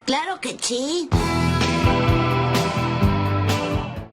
Claro que sí.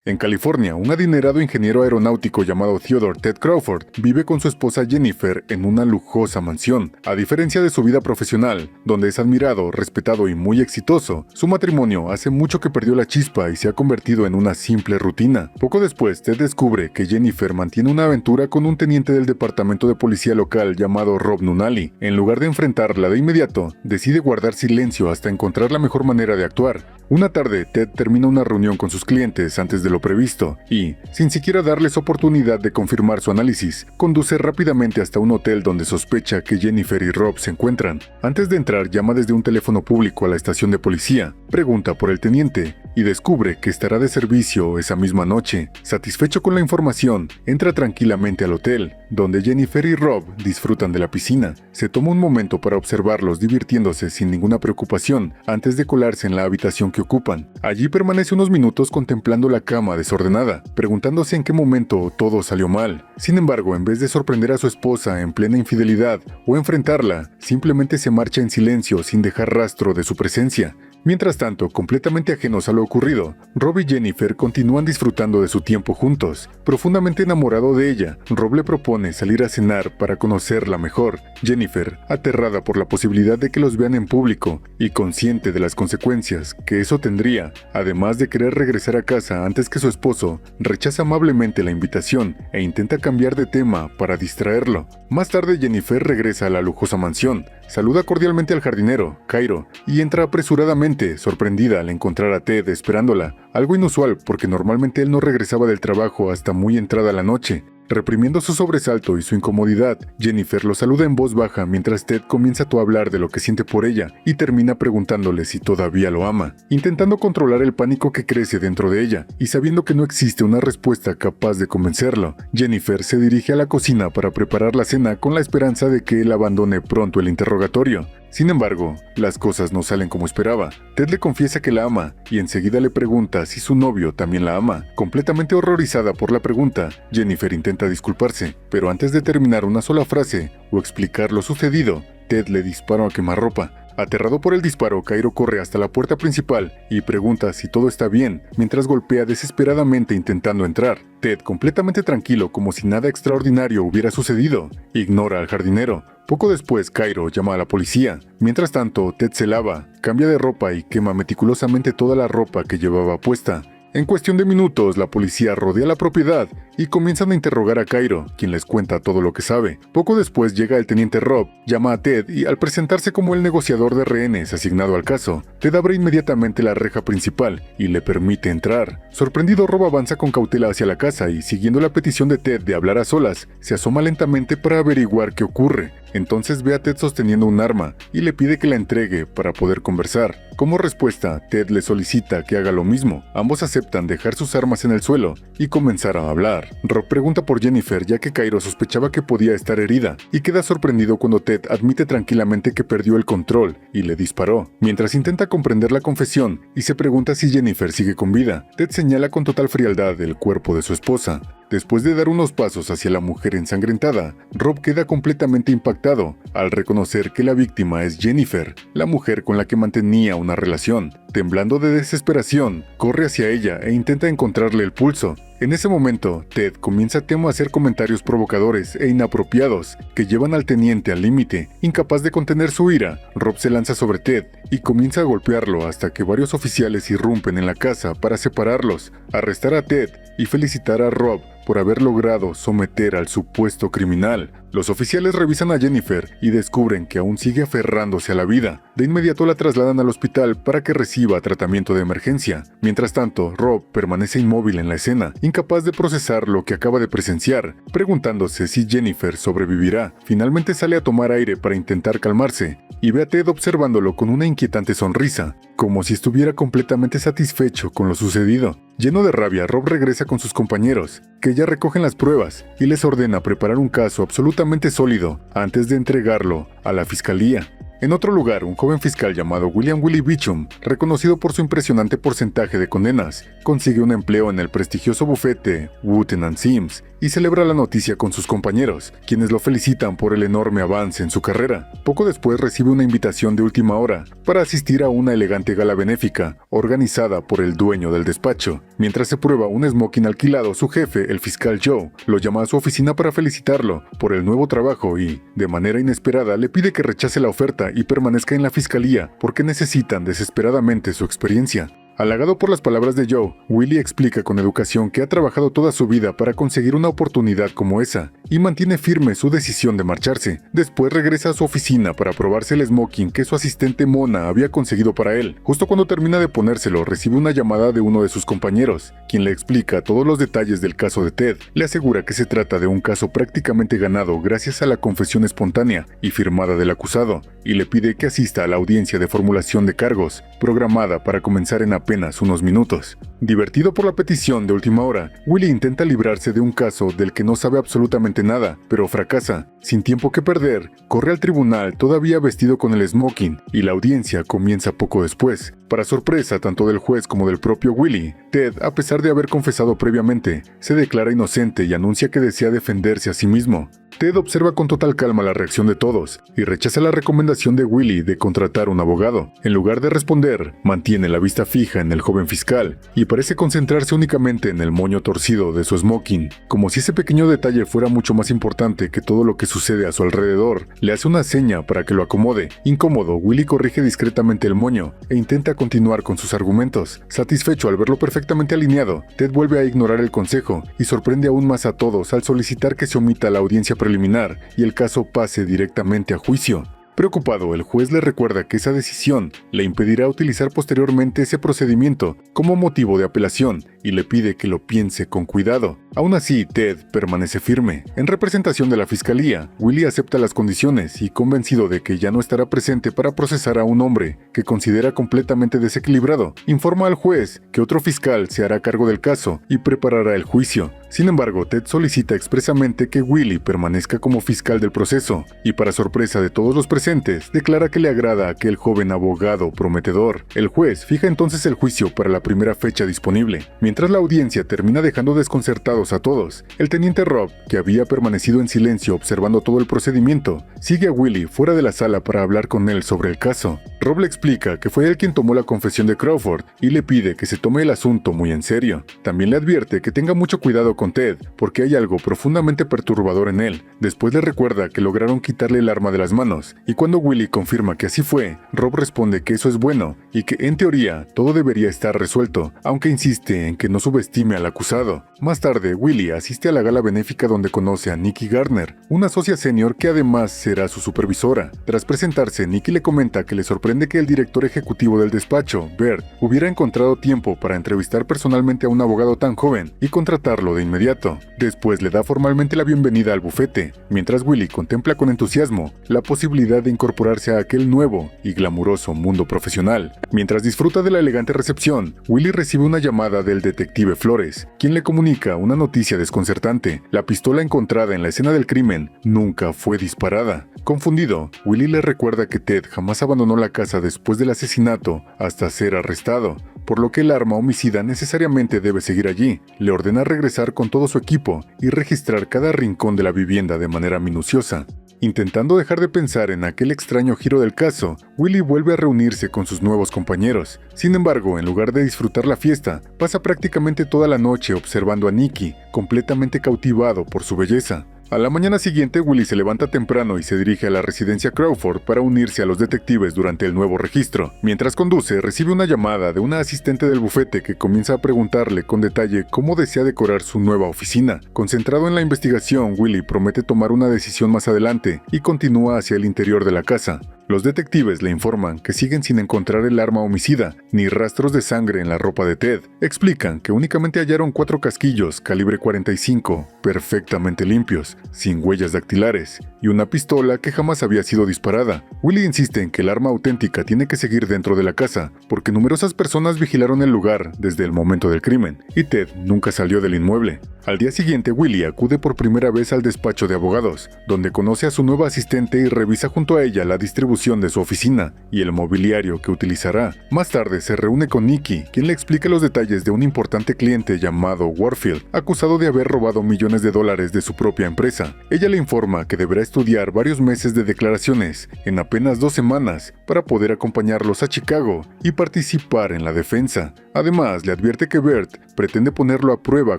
En California, un adinerado ingeniero aeronáutico llamado Theodore Ted Crawford vive con su esposa Jennifer en una lujosa mansión. A diferencia de su vida profesional, donde es admirado, respetado y muy exitoso, su matrimonio hace mucho que perdió la chispa y se ha convertido en una simple rutina. Poco después, Ted descubre que Jennifer mantiene una aventura con un teniente del departamento de policía local llamado Rob Nunnally. En lugar de enfrentarla de inmediato, decide guardar silencio hasta encontrar la mejor manera de actuar. Una tarde, Ted termina una reunión con sus clientes antes de lo previsto y, sin siquiera darles oportunidad de confirmar su análisis, conduce rápidamente hasta un hotel donde sospecha que Jennifer y Rob se encuentran. Antes de entrar, llama desde un teléfono público a la estación de policía, pregunta por el teniente y descubre que estará de servicio esa misma noche. Satisfecho con la información, entra tranquilamente al hotel, donde Jennifer y Rob disfrutan de la piscina. Se toma un momento para observarlos divirtiéndose sin ninguna preocupación antes de colarse en la habitación que ocupan. Allí permanece unos minutos contemplando la cama desordenada, preguntándose en qué momento todo salió mal. Sin embargo, en vez de sorprender a su esposa en plena infidelidad o enfrentarla, simplemente se marcha en silencio sin dejar rastro de su presencia. Mientras tanto, completamente ajenos a lo ocurrido, Rob y Jennifer continúan disfrutando de su tiempo juntos. Profundamente enamorado de ella, Rob le propone salir a cenar para conocerla mejor. Jennifer, aterrada por la posibilidad de que los vean en público y consciente de las consecuencias que eso tendría, además de querer regresar a casa antes que su esposo, rechaza amablemente la invitación e intenta cambiar de tema para distraerlo. Más tarde, Jennifer regresa a la lujosa mansión, saluda cordialmente al jardinero, Cairo, y entra apresuradamente, sorprendida al encontrar a Ted esperándola, algo inusual porque normalmente él no regresaba del trabajo hasta muy entrada la noche. Reprimiendo su sobresalto y su incomodidad, Jennifer lo saluda en voz baja mientras Ted comienza a hablar de lo que siente por ella y termina preguntándole si todavía lo ama, intentando controlar el pánico que crece dentro de ella y sabiendo que no existe una respuesta capaz de convencerlo. Jennifer se dirige a la cocina para preparar la cena con la esperanza de que él abandone pronto el interrogatorio. Sin embargo, las cosas no salen como esperaba. Ted le confiesa que la ama y enseguida le pregunta si su novio también la ama. Completamente horrorizada por la pregunta, Jennifer intenta disculparse, pero antes de terminar una sola frase o explicar lo sucedido, Ted le dispara a quemarropa. Aterrado por el disparo, Cairo corre hasta la puerta principal y pregunta si todo está bien, mientras golpea desesperadamente intentando entrar. Ted, completamente tranquilo como si nada extraordinario hubiera sucedido, ignora al jardinero. Poco después, Cairo llama a la policía. Mientras tanto, Ted se lava, cambia de ropa y quema meticulosamente toda la ropa que llevaba puesta. En cuestión de minutos, la policía rodea la propiedad y comienzan a interrogar a Cairo, quien les cuenta todo lo que sabe. Poco después llega el teniente Rob, llama a Ted y al presentarse como el negociador de rehenes asignado al caso, Ted abre inmediatamente la reja principal y le permite entrar. Sorprendido, Rob avanza con cautela hacia la casa y, siguiendo la petición de Ted de hablar a solas, se asoma lentamente para averiguar qué ocurre. Entonces ve a Ted sosteniendo un arma y le pide que la entregue para poder conversar. Como respuesta, Ted le solicita que haga lo mismo. Ambos aceptan dejar sus armas en el suelo y comenzar a hablar. Rob pregunta por Jennifer ya que Cairo sospechaba que podía estar herida y queda sorprendido cuando Ted admite tranquilamente que perdió el control y le disparó. Mientras intenta comprender la confesión y se pregunta si Jennifer sigue con vida, Ted señala con total frialdad el cuerpo de su esposa. Después de dar unos pasos hacia la mujer ensangrentada, Rob queda completamente impactado al reconocer que la víctima es Jennifer, la mujer con la que mantenía una relación. Temblando de desesperación, corre hacia ella e intenta encontrarle el pulso. En ese momento, Ted comienza a hacer comentarios provocadores e inapropiados que llevan al teniente al límite. Incapaz de contener su ira, Rob se lanza sobre Ted y comienza a golpearlo hasta que varios oficiales irrumpen en la casa para separarlos, arrestar a Ted y felicitar a Rob por haber logrado someter al supuesto criminal. Los oficiales revisan a Jennifer y descubren que aún sigue aferrándose a la vida. De inmediato la trasladan al hospital para que reciba tratamiento de emergencia. Mientras tanto, Rob permanece inmóvil en la escena, incapaz de procesar lo que acaba de presenciar, preguntándose si Jennifer sobrevivirá. Finalmente sale a tomar aire para intentar calmarse y ve a Ted observándolo con una inquietante sonrisa, como si estuviera completamente satisfecho con lo sucedido. Lleno de rabia, Rob regresa con sus compañeros, que ya recogen las pruebas, y les ordena preparar un caso absolutamente sólido antes de entregarlo a la fiscalía. En otro lugar, un joven fiscal llamado William Willie Beecham, reconocido por su impresionante porcentaje de condenas, consigue un empleo en el prestigioso bufete Wooten & Sims y celebra la noticia con sus compañeros, quienes lo felicitan por el enorme avance en su carrera. Poco después recibe una invitación de última hora para asistir a una elegante gala benéfica organizada por el dueño del despacho. Mientras se prueba un smoking alquilado, su jefe, el fiscal Joe, lo llama a su oficina para felicitarlo por el nuevo trabajo y, de manera inesperada, le pide que rechace la oferta y permanezca en la fiscalía porque necesitan desesperadamente su experiencia. Halagado por las palabras de Joe, Willie explica con educación que ha trabajado toda su vida para conseguir una oportunidad como esa, y mantiene firme su decisión de marcharse. Después regresa a su oficina para probarse el smoking que su asistente Mona había conseguido para él. Justo cuando termina de ponérselo, recibe una llamada de uno de sus compañeros, quien le explica todos los detalles del caso de Ted. Le asegura que se trata de un caso prácticamente ganado gracias a la confesión espontánea y firmada del acusado, y le pide que asista a la audiencia de formulación de cargos, programada para comenzar en apenas unos minutos. Divertido por la petición de última hora, Willie intenta librarse de un caso del que no sabe absolutamente nada, pero fracasa. Sin tiempo que perder, corre al tribunal todavía vestido con el smoking, y la audiencia comienza poco después. Para sorpresa tanto del juez como del propio Willie, Ted, a pesar de haber confesado previamente, se declara inocente y anuncia que desea defenderse a sí mismo. Ted observa con total calma la reacción de todos y rechaza la recomendación de Willie de contratar un abogado. En lugar de responder, mantiene la vista fija en el joven fiscal y parece concentrarse únicamente en el moño torcido de su smoking, como si ese pequeño detalle fuera mucho más importante que todo lo que sucede a su alrededor. Le hace una seña para que lo acomode. Incómodo, Willie corrige discretamente el moño e intenta continuar con sus argumentos. Satisfecho al verlo perfectamente alineado, Ted vuelve a ignorar el consejo y sorprende aún más a todos al solicitar que se omita la audiencia preliminar y el caso pase directamente a juicio. Preocupado, el juez le recuerda que esa decisión le impedirá utilizar posteriormente ese procedimiento como motivo de apelación y le pide que lo piense con cuidado. Aún así, Ted permanece firme. En representación de la fiscalía, Willie acepta las condiciones y, convencido de que ya no estará presente para procesar a un hombre que considera completamente desequilibrado, informa al juez que otro fiscal se hará cargo del caso y preparará el juicio. Sin embargo, Ted solicita expresamente que Willie permanezca como fiscal del proceso y, para sorpresa de todos los presentes, declara que le agrada aquel joven abogado prometedor. El juez fija entonces el juicio para la primera fecha disponible. Mientras la audiencia termina dejando desconcertados a todos, el teniente Rob, que había permanecido en silencio observando todo el procedimiento, sigue a Willie fuera de la sala para hablar con él sobre el caso. Rob le explica que fue él quien tomó la confesión de Crawford y le pide que se tome el asunto muy en serio. También le advierte que tenga mucho cuidado con Ted, porque hay algo profundamente perturbador en él. Después le recuerda que lograron quitarle el arma de las manos, y cuando Willie confirma que así fue, Rob responde que eso es bueno y que en teoría todo debería estar resuelto, aunque insiste en que no subestime al acusado. Más tarde, Willie asiste a la gala benéfica donde conoce a Nikki Gardner, una socia senior que además será su supervisora. Tras presentarse, Nikki le comenta que le sorprende que el director ejecutivo del despacho, Bert, hubiera encontrado tiempo para entrevistar personalmente a un abogado tan joven y contratarlo de inmediato. Después le da formalmente la bienvenida al bufete, mientras Willie contempla con entusiasmo la posibilidad de incorporarse a aquel nuevo y glamuroso mundo profesional. Mientras disfruta de la elegante recepción, Willie recibe una llamada del detective Flores, quien le comunica una noticia desconcertante. La pistola encontrada en la escena del crimen nunca fue disparada. Confundido, Willie le recuerda que Ted jamás abandonó la casa después del asesinato hasta ser arrestado, por lo que el arma homicida necesariamente debe seguir allí. Le ordena regresar con todo su equipo y registrar cada rincón de la vivienda de manera minuciosa. Intentando dejar de pensar en aquel extraño giro del caso, Willie vuelve a reunirse con sus nuevos compañeros. Sin embargo, en lugar de disfrutar la fiesta, pasa prácticamente toda la noche observando a Nikki, completamente cautivado por su belleza. A la mañana siguiente, Willie se levanta temprano y se dirige a la residencia Crawford para unirse a los detectives durante el nuevo registro. Mientras conduce, recibe una llamada de una asistente del bufete que comienza a preguntarle con detalle cómo desea decorar su nueva oficina. Concentrado en la investigación, Willie promete tomar una decisión más adelante y continúa hacia el interior de la casa. Los detectives le informan que siguen sin encontrar el arma homicida, ni rastros de sangre en la ropa de Ted. Explican que únicamente hallaron 4 casquillos calibre 45, perfectamente limpios, sin huellas dactilares, y una pistola que jamás había sido disparada. Willie insiste en que el arma auténtica tiene que seguir dentro de la casa, porque numerosas personas vigilaron el lugar desde el momento del crimen, y Ted nunca salió del inmueble. Al día siguiente, Willie acude por primera vez al despacho de abogados, donde conoce a su nueva asistente y revisa junto a ella la distribución de su oficina y el mobiliario que utilizará. Más tarde se reúne con Nikki, quien le explica los detalles de un importante cliente llamado Warfield, acusado de haber robado millones de dólares de su propia empresa. Ella le informa que deberá estudiar varios meses de declaraciones en apenas 2 semanas para poder acompañarlos a Chicago y participar en la defensa. Además, le advierte que Bert pretende ponerlo a prueba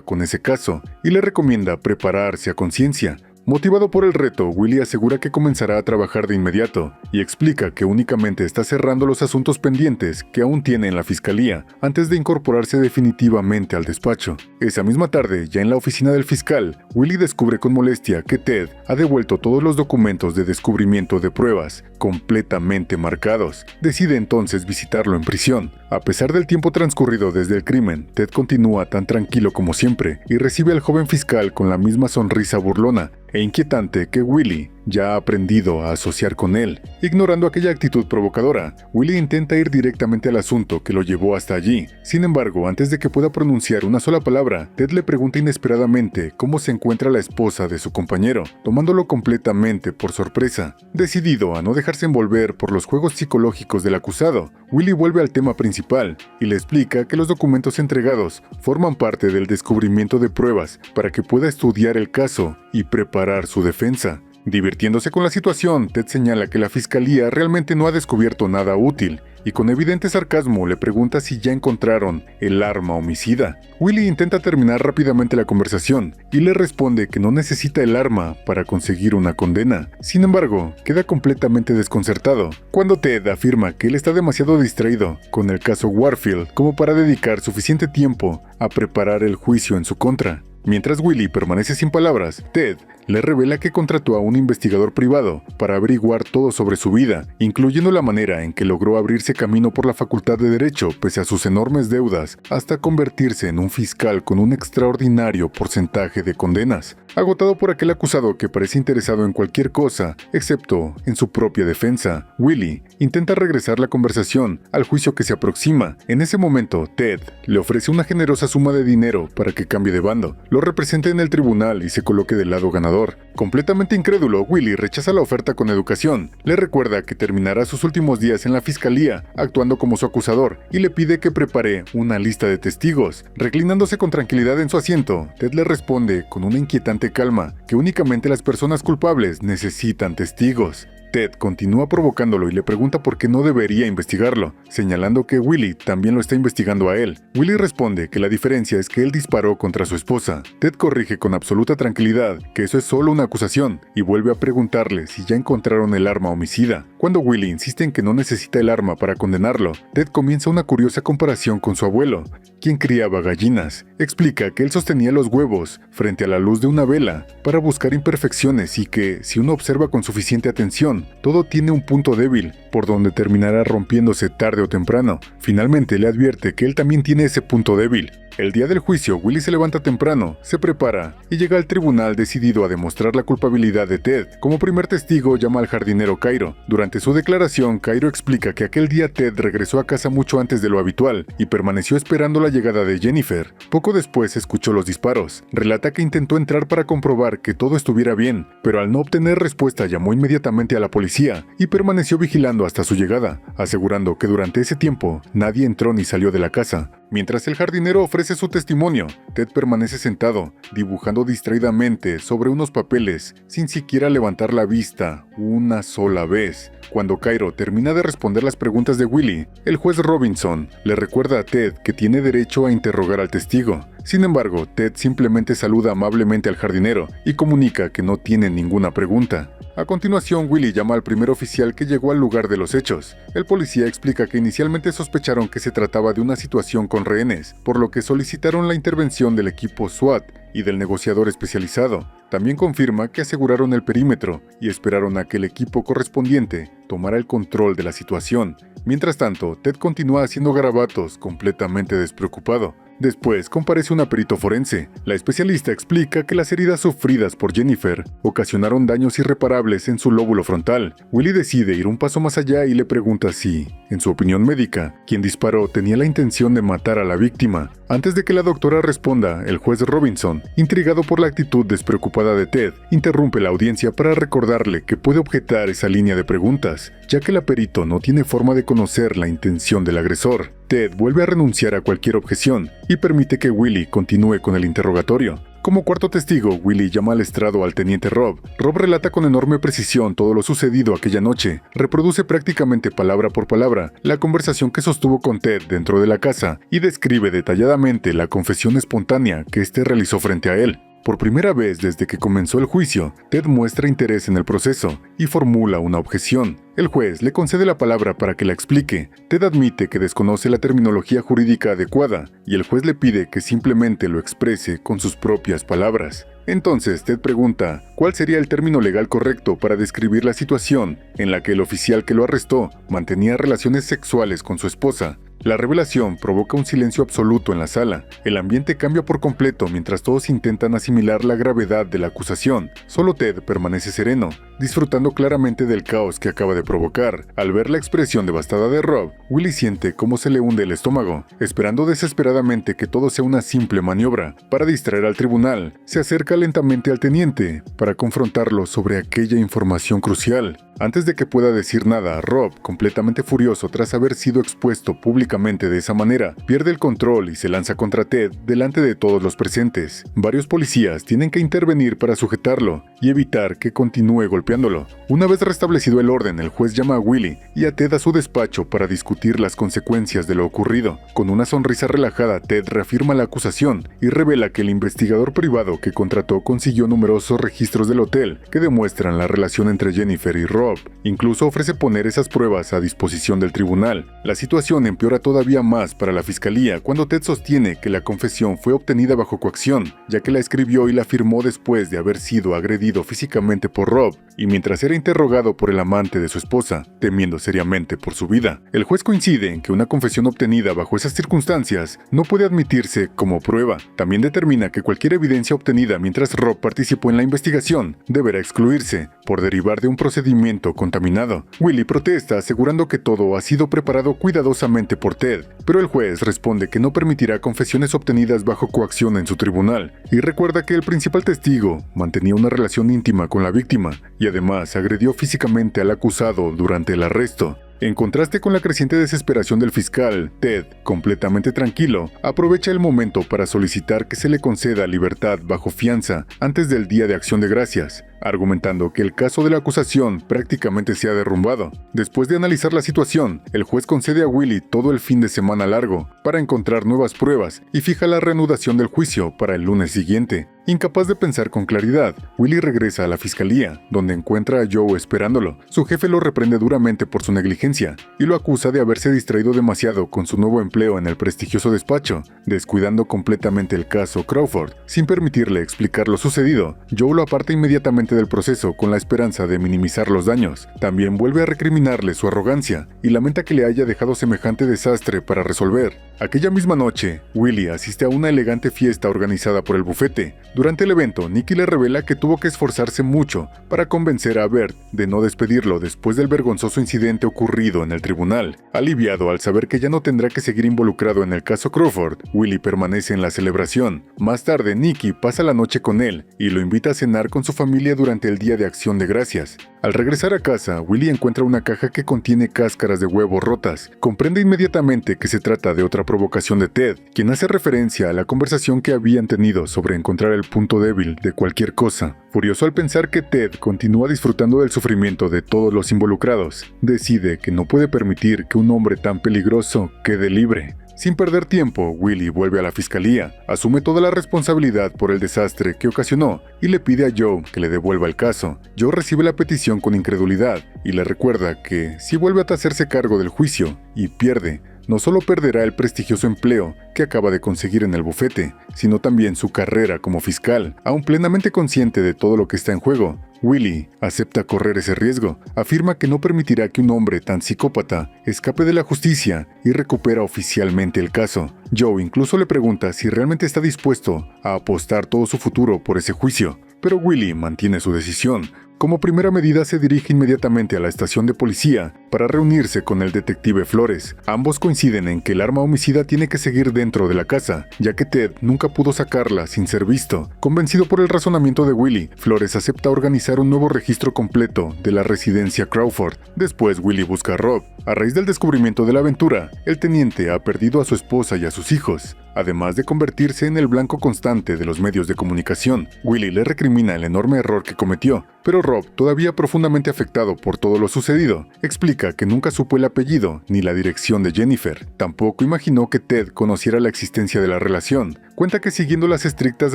con ese caso y le recomienda prepararse a conciencia. Motivado por el reto, Willie asegura que comenzará a trabajar de inmediato y explica que únicamente está cerrando los asuntos pendientes que aún tiene en la fiscalía antes de incorporarse definitivamente al despacho. Esa misma tarde, ya en la oficina del fiscal, Willie descubre con molestia que Ted ha devuelto todos los documentos de descubrimiento de pruebas, completamente marcados. Decide entonces visitarlo en prisión. A pesar del tiempo transcurrido desde el crimen, Ted continúa tan tranquilo como siempre y recibe al joven fiscal con la misma sonrisa burlona e inquietante que Willie ya ha aprendido a asociar con él. Ignorando aquella actitud provocadora, Willie intenta ir directamente al asunto que lo llevó hasta allí. Sin embargo, antes de que pueda pronunciar una sola palabra, Ted le pregunta inesperadamente cómo se encuentra la esposa de su compañero, tomándolo completamente por sorpresa. Decidido a no dejarse envolver por los juegos psicológicos del acusado, Willie vuelve al tema principal y le explica que los documentos entregados forman parte del descubrimiento de pruebas para que pueda estudiar el caso y preparar su defensa. Divirtiéndose con la situación, Ted señala que la fiscalía realmente no ha descubierto nada útil y con evidente sarcasmo le pregunta si ya encontraron el arma homicida. Willie intenta terminar rápidamente la conversación y le responde que no necesita el arma para conseguir una condena. Sin embargo, queda completamente desconcertado cuando Ted afirma que él está demasiado distraído con el caso Warfield como para dedicar suficiente tiempo a preparar el juicio en su contra. Mientras Willie permanece sin palabras, Ted le revela que contrató a un investigador privado para averiguar todo sobre su vida, incluyendo la manera en que logró abrirse camino por la Facultad de Derecho pese a sus enormes deudas, hasta convertirse en un fiscal con un extraordinario porcentaje de condenas. Agotado por aquel acusado que parece interesado en cualquier cosa, excepto en su propia defensa, Willie intenta regresar la conversación al juicio que se aproxima. En ese momento, Ted le ofrece una generosa suma de dinero para que cambie de bando, lo represente en el tribunal y se coloque del lado ganador. Completamente incrédulo, Willie rechaza la oferta con educación. Le recuerda que terminará sus últimos días en la fiscalía, actuando como su acusador, y le pide que prepare una lista de testigos. Reclinándose con tranquilidad en su asiento, Ted le responde con una inquietante calma que únicamente las personas culpables necesitan testigos. Ted continúa provocándolo y le pregunta por qué no debería investigarlo, señalando que Willie también lo está investigando a él. Willie responde que la diferencia es que él disparó contra su esposa. Ted corrige con absoluta tranquilidad que eso es solo una acusación y vuelve a preguntarle si ya encontraron el arma homicida. Cuando Willie insiste en que no necesita el arma para condenarlo, Ted comienza una curiosa comparación con su abuelo, quien criaba gallinas. Explica que él sostenía los huevos frente a la luz de una vela para buscar imperfecciones y que, si uno observa con suficiente atención, todo tiene un punto débil, por donde terminará rompiéndose tarde o temprano. Finalmente le advierte que él también tiene ese punto débil. El día del juicio, Willie se levanta temprano, se prepara y llega al tribunal decidido a demostrar la culpabilidad de Ted. Como primer testigo llama al jardinero Cairo. Durante su declaración, Cairo explica que aquel día Ted regresó a casa mucho antes de lo habitual y permaneció esperando la llegada de Jennifer. Poco después escuchó los disparos. Relata que intentó entrar para comprobar que todo estuviera bien, pero al no obtener respuesta llamó inmediatamente a la policía y permaneció vigilando hasta su llegada, asegurando que durante ese tiempo nadie entró ni salió de la casa. Mientras el jardinero ofrece su testimonio, Ted permanece sentado, dibujando distraídamente sobre unos papeles, sin siquiera levantar la vista una sola vez. Cuando Cairo termina de responder las preguntas de Willie, el juez Robinson le recuerda a Ted que tiene derecho a interrogar al testigo. Sin embargo, Ted simplemente saluda amablemente al jardinero y comunica que no tiene ninguna pregunta. A continuación, Willie llama al primer oficial que llegó al lugar de los hechos. El policía explica que inicialmente sospecharon que se trataba de una situación con rehenes, por lo que solicitaron la intervención del equipo SWAT y del negociador especializado. También confirma que aseguraron el perímetro y esperaron a que el equipo correspondiente tomara el control de la situación. Mientras tanto, Ted continúa haciendo garabatos completamente despreocupado. Después comparece una perito forense. La especialista explica que las heridas sufridas por Jennifer ocasionaron daños irreparables en su lóbulo frontal. Willie decide ir un paso más allá y le pregunta si, en su opinión médica, quien disparó tenía la intención de matar a la víctima. Antes de que la doctora responda, el juez Robinson, intrigado por la actitud despreocupada de Ted, interrumpe la audiencia para recordarle que puede objetar esa línea de preguntas, ya que el aperito no tiene forma de conocer la intención del agresor. Ted vuelve a renunciar a cualquier objeción y permite que Willie continúe con el interrogatorio. Como cuarto testigo, Willie llama al estrado al teniente Rob. Rob relata con enorme precisión todo lo sucedido aquella noche. Reproduce prácticamente palabra por palabra la conversación que sostuvo con Ted dentro de la casa y describe detalladamente la confesión espontánea que éste realizó frente a él. Por primera vez desde que comenzó el juicio, Ted muestra interés en el proceso y formula una objeción. El juez le concede la palabra para que la explique. Ted admite que desconoce la terminología jurídica adecuada y el juez le pide que simplemente lo exprese con sus propias palabras. Entonces Ted pregunta cuál sería el término legal correcto para describir la situación en la que el oficial que lo arrestó mantenía relaciones sexuales con su esposa. La revelación provoca un silencio absoluto en la sala. El ambiente cambia por completo mientras todos intentan asimilar la gravedad de la acusación. Solo Ted permanece sereno, disfrutando claramente del caos que acaba de provocar. Al ver la expresión devastada de Rob, Willie siente cómo se le hunde el estómago. Esperando desesperadamente que todo sea una simple maniobra para distraer al tribunal, se acerca lentamente al teniente para confrontarlo sobre aquella información crucial. Antes de que pueda decir nada, Rob, completamente furioso tras haber sido expuesto públicamente de esa manera, pierde el control y se lanza contra Ted delante de todos los presentes. Varios policías tienen que intervenir para sujetarlo y evitar que continúe golpeándolo. Una vez restablecido el orden, el juez llama a Willie y a Ted a su despacho para discutir las consecuencias de lo ocurrido. Con una sonrisa relajada, Ted reafirma la acusación y revela que el investigador privado que contrató consiguió numerosos registros del hotel que demuestran la relación entre Jennifer y Rob. Incluso ofrece poner esas pruebas a disposición del tribunal. La situación empeora todavía más para la fiscalía cuando Ted sostiene que la confesión fue obtenida bajo coacción, ya que la escribió y la firmó después de haber sido agredido físicamente por Rob, y mientras era interrogado por el amante de su esposa, temiendo seriamente por su vida. El juez coincide en que una confesión obtenida bajo esas circunstancias no puede admitirse como prueba. También determina que cualquier evidencia obtenida mientras Rob participó en la investigación deberá excluirse, por derivar de un procedimiento contaminado. Willie protesta asegurando que todo ha sido preparado cuidadosamente por Ted, pero el juez responde que no permitirá confesiones obtenidas bajo coacción en su tribunal, y recuerda que el principal testigo mantenía una relación íntima con la víctima, y además agredió físicamente al acusado durante el arresto. En contraste con la creciente desesperación del fiscal, Ted, completamente tranquilo, aprovecha el momento para solicitar que se le conceda libertad bajo fianza antes del Día de Acción de Gracias, argumentando que el caso de la acusación prácticamente se ha derrumbado. Después de analizar la situación, el juez concede a Willie todo el fin de semana largo para encontrar nuevas pruebas y fija la reanudación del juicio para el lunes siguiente. Incapaz de pensar con claridad, Willie regresa a la fiscalía, donde encuentra a Joe esperándolo. Su jefe lo reprende duramente por su negligencia y lo acusa de haberse distraído demasiado con su nuevo empleo en el prestigioso despacho, descuidando completamente el caso Crawford. Sin permitirle explicar lo sucedido, Joe lo aparta inmediatamente del proceso con la esperanza de minimizar los daños. También vuelve a recriminarle su arrogancia y lamenta que le haya dejado semejante desastre para resolver. Aquella misma noche, Willie asiste a una elegante fiesta organizada por el bufete. Durante el evento, Nicky le revela que tuvo que esforzarse mucho para convencer a Bert de no despedirlo después del vergonzoso incidente ocurrido en el tribunal. Aliviado al saber que ya no tendrá que seguir involucrado en el caso Crawford, Willie permanece en la celebración. Más tarde, Nicky pasa la noche con él y lo invita a cenar con su familia durante el Día de Acción de Gracias. Al regresar a casa, Willie encuentra una caja que contiene cáscaras de huevo rotas. Comprende inmediatamente que se trata de otra provocación de Ted, quien hace referencia a la conversación que habían tenido sobre encontrar el punto débil de cualquier cosa. Furioso al pensar que Ted continúa disfrutando del sufrimiento de todos los involucrados, decide que no puede permitir que un hombre tan peligroso quede libre. Sin perder tiempo, Willie vuelve a la fiscalía, asume toda la responsabilidad por el desastre que ocasionó y le pide a Joe que le devuelva el caso. Joe recibe la petición con incredulidad y le recuerda que si vuelve a hacerse cargo del juicio y pierde, no solo perderá el prestigioso empleo que acaba de conseguir en el bufete, sino también su carrera como fiscal. Aún plenamente consciente de todo lo que está en juego, Willie acepta correr ese riesgo, afirma que no permitirá que un hombre tan psicópata escape de la justicia y recupera oficialmente el caso. Joe incluso le pregunta si realmente está dispuesto a apostar todo su futuro por ese juicio, pero Willie mantiene su decisión. Como primera medida se dirige inmediatamente a la estación de policía para reunirse con el detective Flores. Ambos coinciden en que el arma homicida tiene que seguir dentro de la casa, ya que Ted nunca pudo sacarla sin ser visto. Convencido por el razonamiento de Willie, Flores acepta organizar un nuevo registro completo de la residencia Crawford. Después Willie busca a Rob. A raíz del descubrimiento de la aventura, el teniente ha perdido a su esposa y a sus hijos, además de convertirse en el blanco constante de los medios de comunicación. Willie le recrimina el enorme error que cometió, pero Rob, todavía profundamente afectado por todo lo sucedido, explica que nunca supo el apellido ni la dirección de Jennifer. Tampoco imaginó que Ted conociera la existencia de la relación. Cuenta que siguiendo las estrictas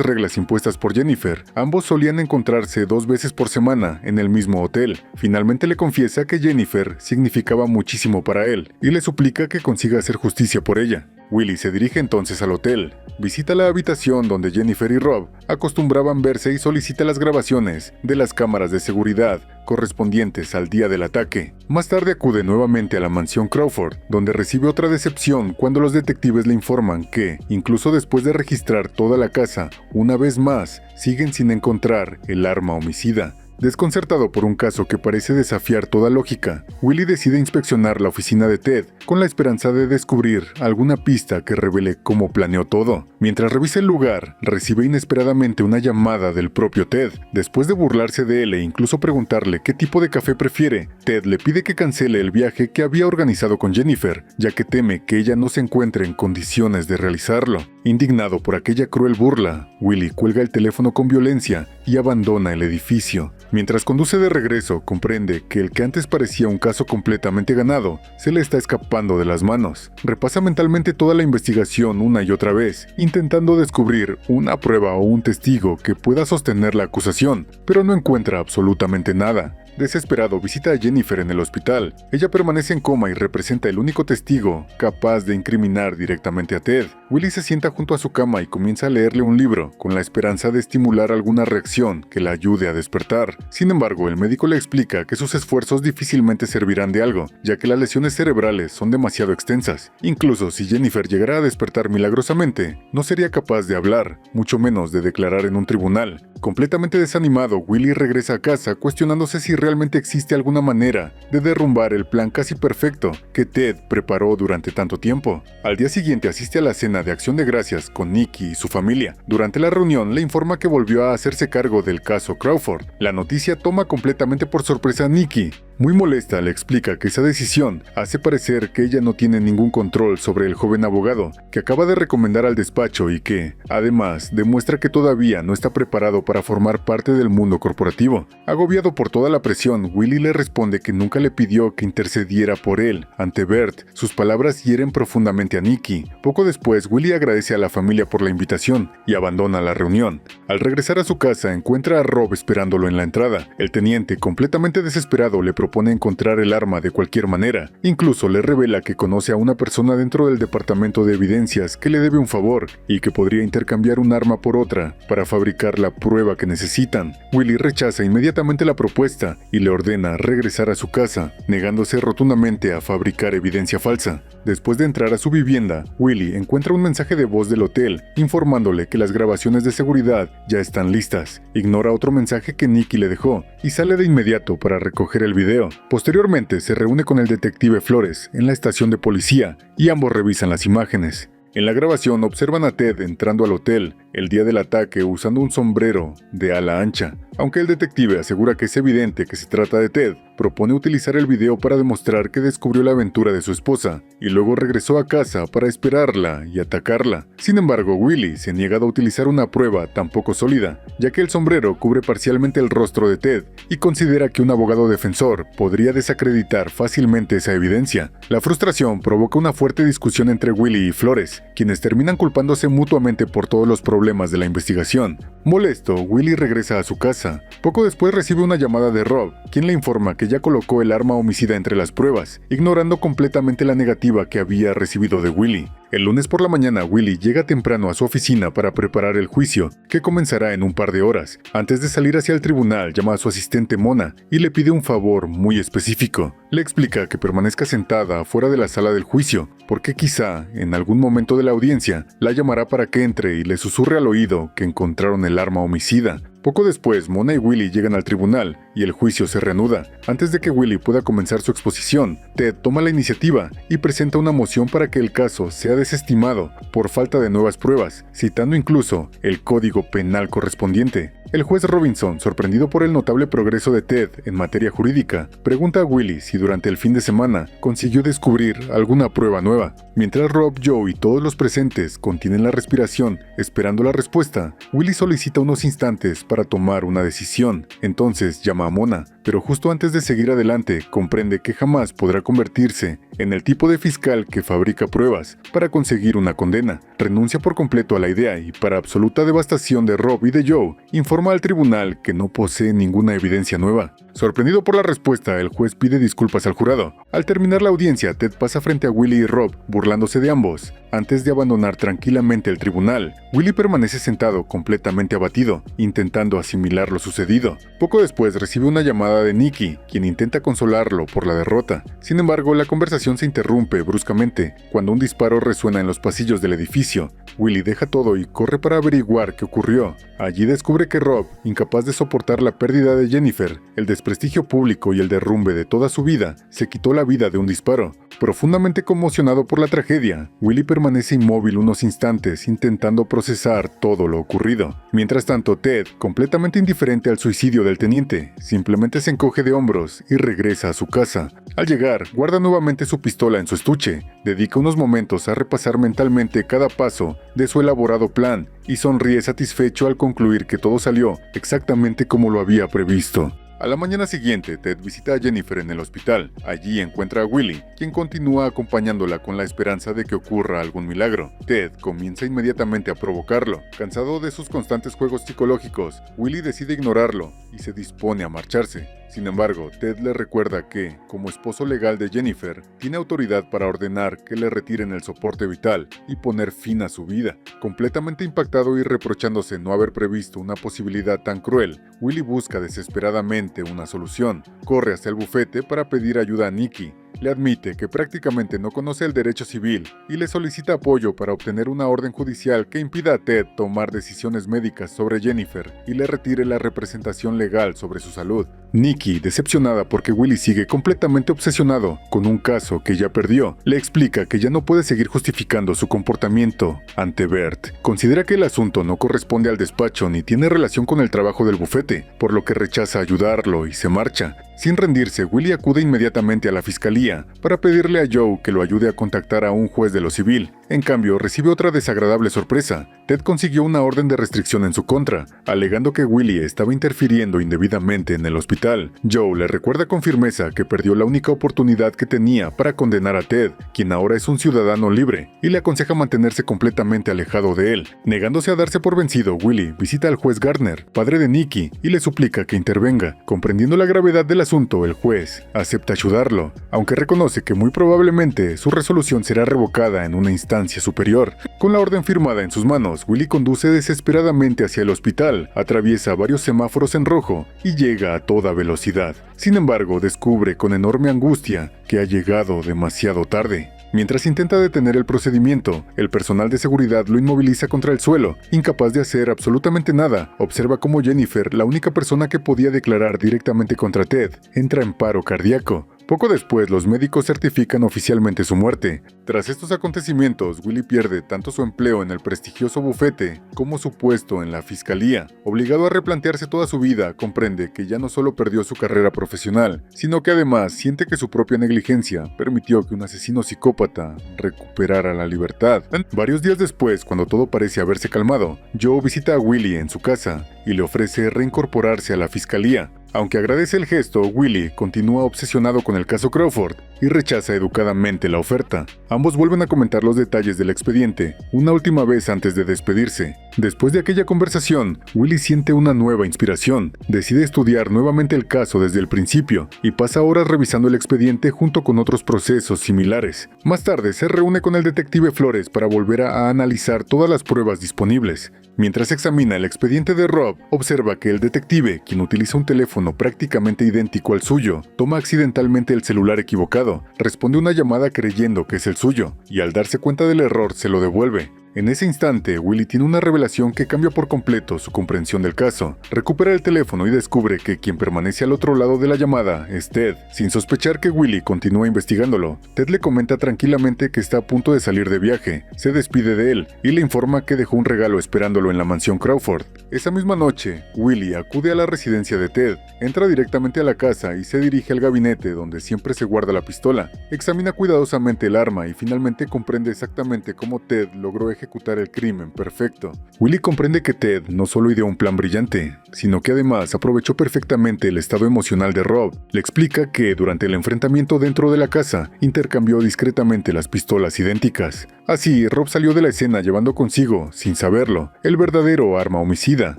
reglas impuestas por Jennifer, ambos solían encontrarse 2 veces por semana en el mismo hotel. Finalmente le confiesa que Jennifer significaba muchísimo para él y le suplica que consiga hacer justicia por ella. Willie se dirige entonces al hotel, visita la habitación donde Jennifer y Rob acostumbraban verse y solicita las grabaciones de las cámaras de seguridad correspondientes al día del ataque. Más tarde acude nuevamente a la mansión Crawford, donde recibe otra decepción cuando los detectives le informan que, incluso después de registrar toda la casa, una vez más, siguen sin encontrar el arma homicida. Desconcertado por un caso que parece desafiar toda lógica, Willie decide inspeccionar la oficina de Ted con la esperanza de descubrir alguna pista que revele cómo planeó todo. Mientras revisa el lugar, recibe inesperadamente una llamada del propio Ted. Después de burlarse de él e incluso preguntarle qué tipo de café prefiere, Ted le pide que cancele el viaje que había organizado con Jennifer, ya que teme que ella no se encuentre en condiciones de realizarlo. Indignado por aquella cruel burla, Willie cuelga el teléfono con violencia y abandona el edificio. Mientras conduce de regreso, comprende que el que antes parecía un caso completamente ganado, se le está escapando de las manos. Repasa mentalmente toda la investigación una y otra vez, intentando descubrir una prueba o un testigo que pueda sostener la acusación, pero no encuentra absolutamente nada. Desesperado, visita a Jennifer en el hospital. Ella permanece en coma y representa el único testigo capaz de incriminar directamente a Ted. Willie se sienta junto a su cama y comienza a leerle un libro, con la esperanza de estimular alguna reacción que la ayude a despertar. Sin embargo, el médico le explica que sus esfuerzos difícilmente servirán de algo, ya que las lesiones cerebrales son demasiado extensas. Incluso si Jennifer llegara a despertar milagrosamente, no sería capaz de hablar, mucho menos de declarar en un tribunal. Completamente desanimado, Willie regresa a casa cuestionándose si realmente existe alguna manera de derrumbar el plan casi perfecto que Ted preparó durante tanto tiempo. Al día siguiente asiste a la cena de acción de gracias con Nikki y su familia. Durante la reunión le informa que volvió a hacerse cargo del caso Crawford. La noticia toma completamente por sorpresa a Nikki. Muy molesta, le explica que esa decisión hace parecer que ella no tiene ningún control sobre el joven abogado que acaba de recomendar al despacho y que, además, demuestra que todavía no está preparado para formar parte del mundo corporativo. Agobiado por toda la presión, Willie le responde que nunca le pidió que intercediera por él ante Bert. Sus palabras hieren profundamente a Nikki. Poco después, Willie agradece a la familia por la invitación y abandona la reunión. Al regresar a su casa, encuentra a Rob esperándolo en la entrada. El teniente, completamente desesperado, le propone encontrar el arma de cualquier manera. Incluso le revela que conoce a una persona dentro del departamento de evidencias que le debe un favor y que podría intercambiar un arma por otra para fabricar la prueba que necesitan. Willie rechaza inmediatamente la propuesta y le ordena regresar a su casa, negándose rotundamente a fabricar evidencia falsa. Después de entrar a su vivienda, Willie encuentra un mensaje de voz del hotel informándole que las grabaciones de seguridad ya están listas. Ignora otro mensaje que Nikki le dejó y sale de inmediato para recoger el video. Posteriormente se reúne con el detective Flores en la estación de policía y ambos revisan las imágenes. En la grabación observan a Ted entrando al hotel el día del ataque usando un sombrero de ala ancha. Aunque el detective asegura que es evidente que se trata de Ted, propone utilizar el video para demostrar que descubrió la aventura de su esposa y luego regresó a casa para esperarla y atacarla. Sin embargo, Willie se niega a utilizar una prueba tan poco sólida, ya que el sombrero cubre parcialmente el rostro de Ted y considera que un abogado defensor podría desacreditar fácilmente esa evidencia. La frustración provoca una fuerte discusión entre Willie y Flores, quienes terminan culpándose mutuamente por todos los problemas de la investigación. Molesto, Willie regresa a su casa. Poco después recibe una llamada de Rob, quien le informa que ya colocó el arma homicida entre las pruebas, ignorando completamente la negativa que había recibido de Willie. El lunes por la mañana, Willie llega temprano a su oficina para preparar el juicio, que comenzará en un par de horas. Antes de salir hacia el tribunal, llama a su asistente Mona y le pide un favor muy específico. Le explica que permanezca sentada fuera de la sala del juicio, porque quizá, en algún momento de la audiencia, la llamará para que entre y le susurre al oído que encontraron el arma homicida. Poco después, Mona y Willie llegan al tribunal y el juicio se reanuda. Antes de que Willy pueda comenzar su exposición, Ted toma la iniciativa y presenta una moción para que el caso sea desestimado por falta de nuevas pruebas, citando incluso el código penal correspondiente. El juez Robinson, sorprendido por el notable progreso de Ted en materia jurídica, pregunta a Willy si durante el fin de semana consiguió descubrir alguna prueba nueva. Mientras Rob, Joe y todos los presentes contienen la respiración esperando la respuesta, Willy solicita unos instantes para tomar una decisión. Entonces llama a Mona, pero justo antes de seguir adelante comprende que jamás podrá convertirse en el tipo de fiscal que fabrica pruebas para conseguir una condena. Renuncia por completo a la idea y, para absoluta devastación de Rob y de Joe, informa al tribunal que no posee ninguna evidencia nueva. Sorprendido por la respuesta, el juez pide disculpas al jurado. Al terminar la audiencia, Ted pasa frente a Willy y Rob, burlándose de ambos. Antes de abandonar tranquilamente el tribunal, Willy permanece sentado completamente abatido, intentando asimilar lo sucedido. Poco después recibe una llamada de Nikki, quien intenta consolarlo por la derrota. Sin embargo, la conversación se interrumpe bruscamente cuando un disparo resuena en los pasillos del edificio. Willy deja todo y corre para averiguar qué ocurrió. Allí descubre que Rob, incapaz de soportar la pérdida de Jennifer, el desprestigio público y el derrumbe de toda su vida, se quitó la vida de un disparo. Profundamente conmocionado por la tragedia, Willy permanece inmóvil unos instantes intentando procesar todo lo ocurrido. Mientras tanto, Ted, completamente indiferente al suicidio del teniente, simplemente se encoge de hombros y regresa a su casa. Al llegar, guarda nuevamente su pistola en su estuche, dedica unos momentos a repasar mentalmente cada paso de su elaborado plan y sonríe satisfecho al concluir que todo salió exactamente como lo había previsto. A la mañana siguiente, Ted visita a Jennifer en el hospital. Allí encuentra a Willy, quien continúa acompañándola con la esperanza de que ocurra algún milagro. Ted comienza inmediatamente a provocarlo. Cansado de sus constantes juegos psicológicos, Willy decide ignorarlo y se dispone a marcharse. Sin embargo, Ted le recuerda que, como esposo legal de Jennifer, tiene autoridad para ordenar que le retiren el soporte vital y poner fin a su vida. Completamente impactado y reprochándose no haber previsto una posibilidad tan cruel, Willy busca desesperadamente una solución. Corre hasta el bufete para pedir ayuda a Nikki. Le admite que prácticamente no conoce el derecho civil y le solicita apoyo para obtener una orden judicial que impida a Ted tomar decisiones médicas sobre Jennifer y le retire la representación legal sobre su salud. Nikki, decepcionada porque Willy sigue completamente obsesionado con un caso que ya perdió, le explica que ya no puede seguir justificando su comportamiento ante Bert. Considera que el asunto no corresponde al despacho ni tiene relación con el trabajo del bufete, por lo que rechaza ayudarlo y se marcha. Sin rendirse, Willy acude inmediatamente a la fiscalía para pedirle a Joe que lo ayude a contactar a un juez de lo civil. En cambio, recibe otra desagradable sorpresa. Ted consiguió una orden de restricción en su contra, alegando que Willy estaba interfiriendo indebidamente en el hospital. Joe le recuerda con firmeza que perdió la única oportunidad que tenía para condenar a Ted, quien ahora es un ciudadano libre, y le aconseja mantenerse completamente alejado de él. Negándose a darse por vencido, Willy visita al juez Gardner, padre de Nikki, y le suplica que intervenga. Comprendiendo la gravedad del asunto, el juez acepta ayudarlo, aunque reconoce que muy probablemente su resolución será revocada en una instancia superior. Con la orden firmada en sus manos, Willy conduce desesperadamente hacia el hospital, atraviesa varios semáforos en rojo y llega a toda velocidad. Sin embargo, descubre con enorme angustia que ha llegado demasiado tarde. Mientras intenta detener el procedimiento, el personal de seguridad lo inmoviliza contra el suelo. Incapaz de hacer absolutamente nada, observa cómo Jennifer, la única persona que podía declarar directamente contra Ted, entra en paro cardíaco. Poco después, los médicos certifican oficialmente su muerte. Tras estos acontecimientos, Willy pierde tanto su empleo en el prestigioso bufete como su puesto en la fiscalía. Obligado a replantearse toda su vida, comprende que ya no solo perdió su carrera profesional, sino que además siente que su propia negligencia permitió que un asesino psicópata recuperara la libertad. Varios días después, cuando todo parece haberse calmado, Joe visita a Willy en su casa y le ofrece reincorporarse a la fiscalía. Aunque agradece el gesto, Willy continúa obsesionado con el caso Crawford y rechaza educadamente la oferta. Ambos vuelven a comentar los detalles del expediente, una última vez antes de despedirse. Después de aquella conversación, Willy siente una nueva inspiración. Decide estudiar nuevamente el caso desde el principio y pasa horas revisando el expediente junto con otros procesos similares. Más tarde se reúne con el detective Flores para volver a analizar todas las pruebas disponibles. Mientras examina el expediente de Rob, observa que el detective, quien utiliza un teléfono prácticamente idéntico al suyo, toma accidentalmente el celular equivocado, responde una llamada creyendo que es el suyo, y al darse cuenta del error se lo devuelve. En ese instante, Willie tiene una revelación que cambia por completo su comprensión del caso. Recupera el teléfono y descubre que quien permanece al otro lado de la llamada es Ted. Sin sospechar que Willie continúa investigándolo, Ted le comenta tranquilamente que está a punto de salir de viaje, se despide de él y le informa que dejó un regalo esperándolo en la mansión Crawford. Esa misma noche, Willie acude a la residencia de Ted, entra directamente a la casa y se dirige al gabinete donde siempre se guarda la pistola. Examina cuidadosamente el arma y finalmente comprende exactamente cómo Ted logró ejecutar el crimen perfecto. Willie comprende que Ted no solo ideó un plan brillante, sino que además aprovechó perfectamente el estado emocional de Rob. Le explica que durante el enfrentamiento dentro de la casa, intercambió discretamente las pistolas idénticas. Así, Rob salió de la escena llevando consigo, sin saberlo, el verdadero arma homicida,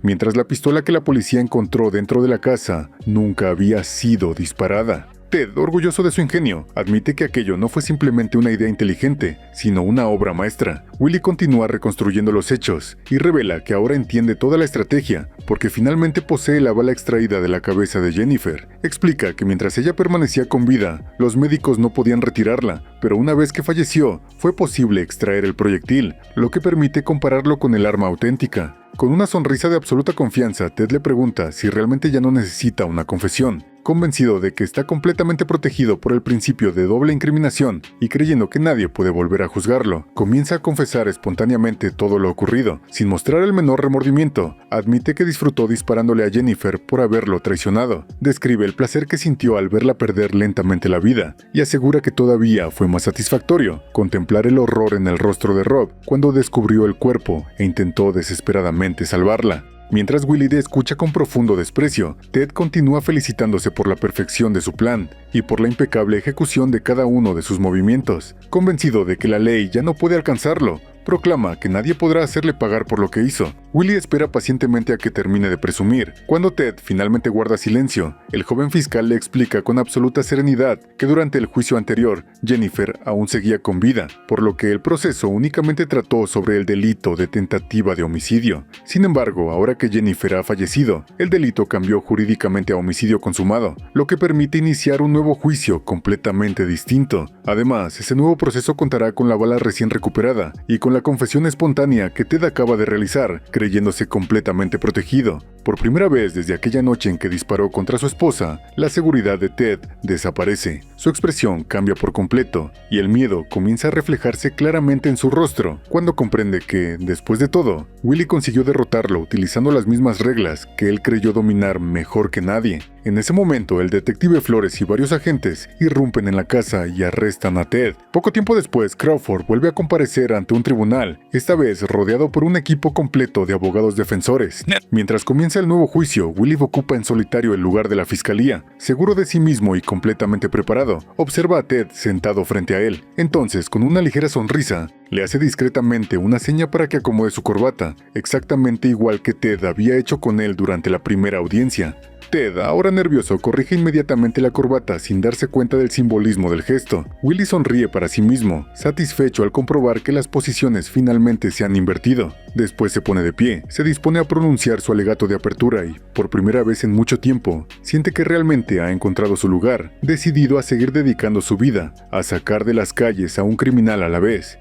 mientras la pistola que la policía encontró dentro de la casa nunca había sido disparada. Ted, orgulloso de su ingenio, admite que aquello no fue simplemente una idea inteligente, sino una obra maestra. Willie continúa reconstruyendo los hechos y revela que ahora entiende toda la estrategia, porque finalmente posee la bala extraída de la cabeza de Jennifer. Explica que mientras ella permanecía con vida, los médicos no podían retirarla, pero una vez que falleció, fue posible extraer el proyectil, lo que permite compararlo con el arma auténtica. Con una sonrisa de absoluta confianza, Ted le pregunta si realmente ya no necesita una confesión. Convencido de que está completamente protegido por el principio de doble incriminación y creyendo que nadie puede volver a juzgarlo, comienza a confesar espontáneamente todo lo ocurrido. Sin mostrar el menor remordimiento, admite que disfrutó disparándole a Jennifer por haberlo traicionado. Describe el placer que sintió al verla perder lentamente la vida y asegura que todavía fue más satisfactorio contemplar el horror en el rostro de Rob cuando descubrió el cuerpo e intentó desesperadamente salvarla. Mientras Willie escucha con profundo desprecio, Ted continúa felicitándose por la perfección de su plan y por la impecable ejecución de cada uno de sus movimientos. Convencido de que la ley ya no puede alcanzarlo, proclama que nadie podrá hacerle pagar por lo que hizo. Willie espera pacientemente a que termine de presumir. Cuando Ted finalmente guarda silencio, el joven fiscal le explica con absoluta serenidad que durante el juicio anterior, Jennifer aún seguía con vida, por lo que el proceso únicamente trató sobre el delito de tentativa de homicidio. Sin embargo, ahora que Jennifer ha fallecido, el delito cambió jurídicamente a homicidio consumado, lo que permite iniciar un nuevo juicio completamente distinto. Además, ese nuevo proceso contará con la bala recién recuperada y con la confesión espontánea que Ted acaba de realizar, creyéndose completamente protegido. Por primera vez desde aquella noche en que disparó contra su esposa, la seguridad de Ted desaparece. Su expresión cambia por completo y el miedo comienza a reflejarse claramente en su rostro cuando comprende que, después de todo, Willie consiguió derrotarlo utilizando las mismas reglas que él creyó dominar mejor que nadie. En ese momento, el detective Flores y varios agentes irrumpen en la casa y arrestan a Ted. Poco tiempo después, Crawford vuelve a comparecer ante un tribunal, esta vez rodeado por un equipo completo de abogados defensores. Mientras comienza el nuevo juicio, Willie ocupa en solitario el lugar de la fiscalía. Seguro de sí mismo y completamente preparado, observa a Ted sentado frente a él. Entonces, con una ligera sonrisa, le hace discretamente una seña para que acomode su corbata, exactamente igual que Ted había hecho con él durante la primera audiencia. Ted, ahora nervioso, corrige inmediatamente la corbata sin darse cuenta del simbolismo del gesto. Willie sonríe para sí mismo, satisfecho al comprobar que las posiciones finalmente se han invertido. Después se pone de pie, se dispone a pronunciar su alegato de apertura y, por primera vez en mucho tiempo, siente que realmente ha encontrado su lugar, decidido a seguir dedicando su vida, a sacar de las calles a un criminal a la vez.